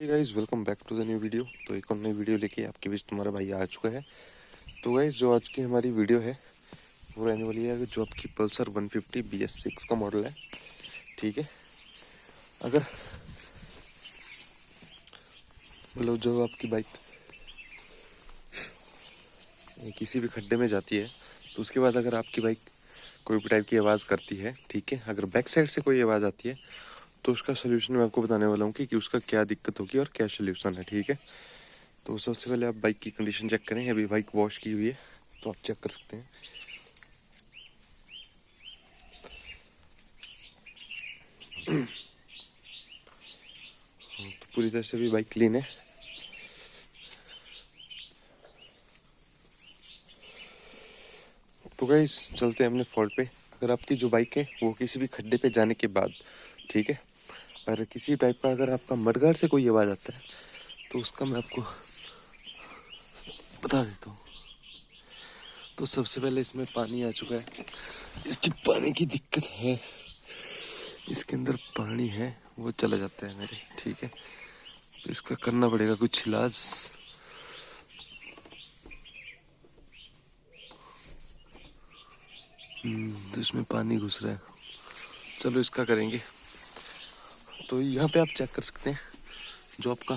Guys welcome back to the new video. तो एक और नई वीडियो लेके आपके बीच तुम्हारा भाई आ चुका है। तो गाइज जो आज की हमारी वीडियो है वो रहने वाली है जो आपकी पल्सर 150 BS6 का मॉडल है। ठीक है, अगर मतलब जो आपकी बाइक किसी भी खड्डे में जाती है तो उसके बाद अगर आपकी बाइक कोई भी टाइप की आवाज़ करती है, ठीक है, अगर बैक साइड से कोई आवाज़ आती है तो उसका सोल्यूशन मैं आपको बताने वाला हूँ कि उसका क्या दिक्कत होगी और क्या सोल्यूशन है। ठीक है, तो सबसे पहले आप बाइक की कंडीशन चेक करें। अभी बाइक वॉश की हुई है तो आप चेक कर सकते हैं। तो पूरी तरह से भी बाइक क्लीन है। तो गाइस चलते हैं अपने फॉल्ट पे। अगर आपकी जो बाइक है वो किसी भी खड्डे पे जाने के बाद, ठीक है, और किसी टाइप का अगर आपका मडगार्ड से कोई आवाज़ आता है तो उसका मैं आपको बता देता हूँ। तो सबसे पहले इसमें पानी आ चुका है, इसकी पानी की दिक्कत है, इसके अंदर पानी है वो चला जाता है मेरे। ठीक है, तो इसका करना पड़ेगा कुछ इलाज। तो इसमें पानी घुस रहा है, चलो इसका करेंगे। तो यहाँ पे आप चेक कर सकते हैं जो आपका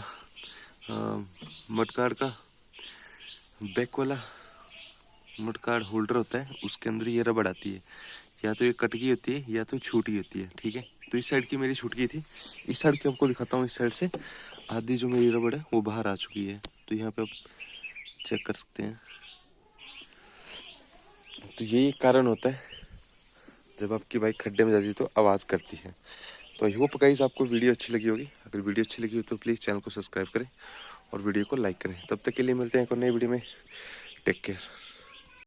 मडगार्ड का बैक वाला मडगार्ड होल्डर होता है उसके अंदर ये रबड़ आती है, या तो ये कट गई होती है या तो छूटी होती है। ठीक है, तो इस साइड की मेरी छूट गई थी, इस साइड की आपको दिखाता हूँ। इस साइड से आधी जो मेरी रबड़ है वो बाहर आ चुकी है, तो यहाँ पे आप चेक कर सकते हैं। तो यही कारण होता है जब आपकी बाइक खड्डे में जाती है तो आवाज़ करती है। तो आई होप गाइस आपको वीडियो अच्छी लगी होगी। अगर वीडियो अच्छी लगी हो तो प्लीज़ चैनल को सब्सक्राइब करें और वीडियो को लाइक करें। तब तक के लिए मिलते हैं एक और नई वीडियो में। Take care.